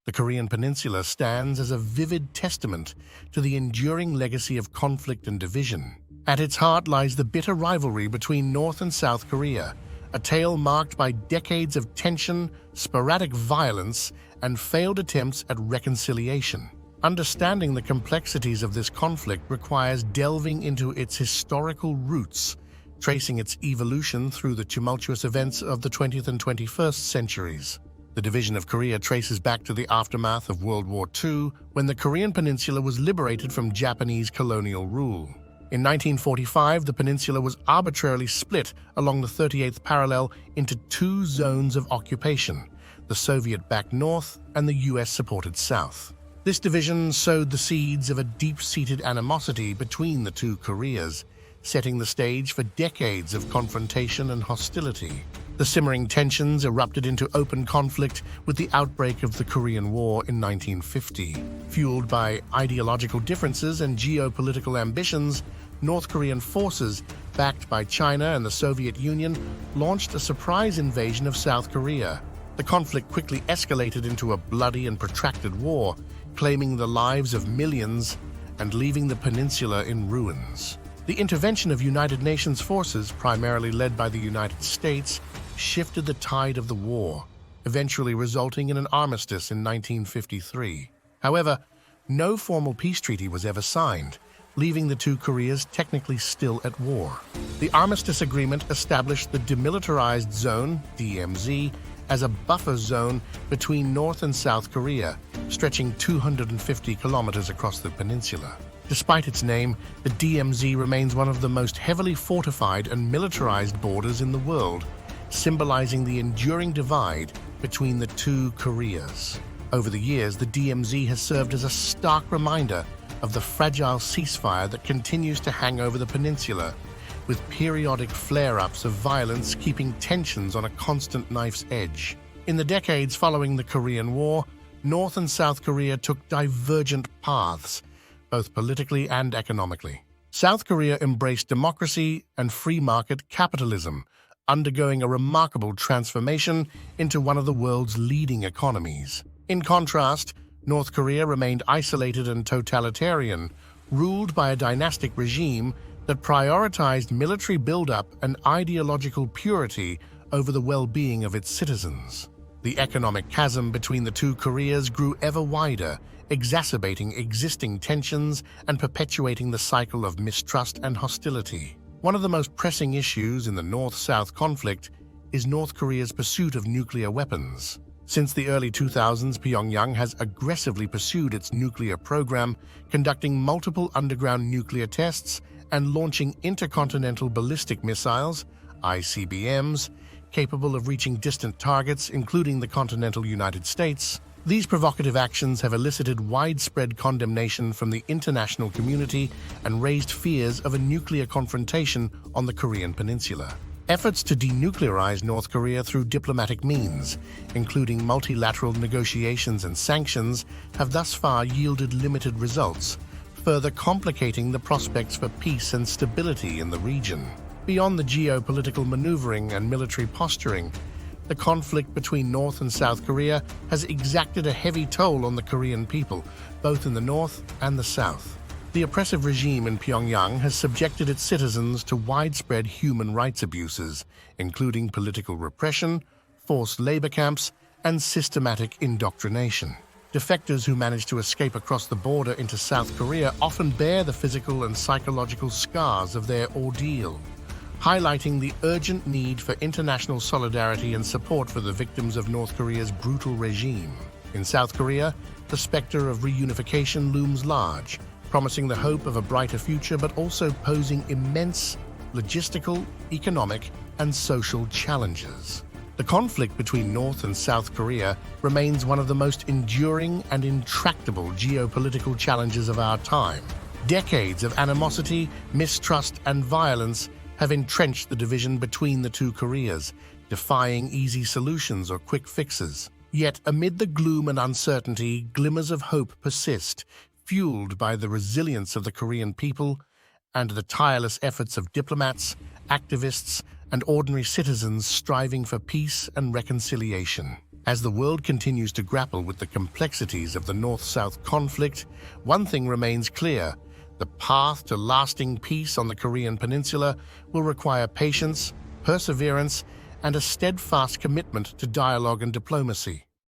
The Korean Peninsula stands as a vivid testament to the enduring legacy of conflict and division. At its heart lies the bitter rivalry between North and South Korea, a tale marked by decades of tension, sporadic violence, and failed attempts at reconciliation. Understanding the complexities of this conflict requires delving into its historical roots, tracing its evolution through the tumultuous events of the 20th and 21st centuries. The division of Korea traces back to the aftermath of World War II, when the Korean Peninsula was liberated from Japanese colonial rule. In 1945, the peninsula was arbitrarily split along the 38th parallel into two zones of occupation, the Soviet-backed North and the US-supported South. This division sowed the seeds of a deep-seated animosity between the two Koreas, setting the stage for decades of confrontation and hostility. The simmering tensions erupted into open conflict with the outbreak of the Korean War in 1950. Fueled by ideological differences and geopolitical ambitions, North Korean forces, backed by China and the Soviet Union, launched a surprise invasion of South Korea. The conflict quickly escalated into a bloody and protracted war, claiming the lives of millions and leaving the peninsula in ruins. The intervention of United Nations forces, primarily led by the United States, shifted the tide of the war, eventually resulting in an armistice in 1953. However, no formal peace treaty was ever signed, leaving the two Koreas technically still at war. The armistice agreement established the Demilitarized Zone, DMZ, as a buffer zone between North and South Korea, stretching 250 kilometers across the peninsula. Despite its name, the DMZ remains one of the most heavily fortified and militarized borders in the world, symbolizing the enduring divide between the two Koreas. Over the years, the DMZ has served as a stark reminder of the fragile ceasefire that continues to hang over the peninsula, with periodic flare-ups of violence keeping tensions on a constant knife's edge. In the decades following the Korean War, North and South Korea took divergent paths, both politically and economically. South Korea embraced democracy and free market capitalism, undergoing a remarkable transformation into one of the world's leading economies. In contrast, North Korea remained isolated and totalitarian, ruled by a dynastic regime that prioritized military buildup and ideological purity over the well-being of its citizens. The economic chasm between the two Koreas grew ever wider, exacerbating existing tensions and perpetuating the cycle of mistrust and hostility. One of the most pressing issues in the North-South conflict is North Korea's pursuit of nuclear weapons. Since the early 2000s, Pyongyang has aggressively pursued its nuclear program, conducting multiple underground nuclear tests and launching intercontinental ballistic missiles, ICBMs, capable of reaching distant targets, including the continental United States. These provocative actions have elicited widespread condemnation from the international community and raised fears of a nuclear confrontation on the Korean Peninsula. Efforts to denuclearize North Korea through diplomatic means, including multilateral negotiations and sanctions, have thus far yielded limited results, further complicating the prospects for peace and stability in the region. Beyond the geopolitical maneuvering and military posturing, the conflict between North and South Korea has exacted a heavy toll on the Korean people, both in the North and the South. The oppressive regime in Pyongyang has subjected its citizens to widespread human rights abuses, including political repression, forced labor camps, and systematic indoctrination. Defectors who manage to escape across the border into South Korea often bear the physical and psychological scars of their ordeal, highlighting the urgent need for international solidarity and support for the victims of North Korea's brutal regime. In South Korea, the specter of reunification looms large, promising the hope of a brighter future but also posing immense logistical, economic, and social challenges. The conflict between North and South Korea remains one of the most enduring and intractable geopolitical challenges of our time. Decades of animosity, mistrust, and violence have entrenched the division between the two Koreas, defying easy solutions or quick fixes. Yet, amid the gloom and uncertainty, glimmers of hope persist, fueled by the resilience of the Korean people and the tireless efforts of diplomats, activists, and ordinary citizens striving for peace and reconciliation. As the world continues to grapple with the complexities of the North-South conflict, one thing remains clear: the path to lasting peace on the Korean Peninsula will require patience, perseverance, and a steadfast commitment to dialogue and diplomacy.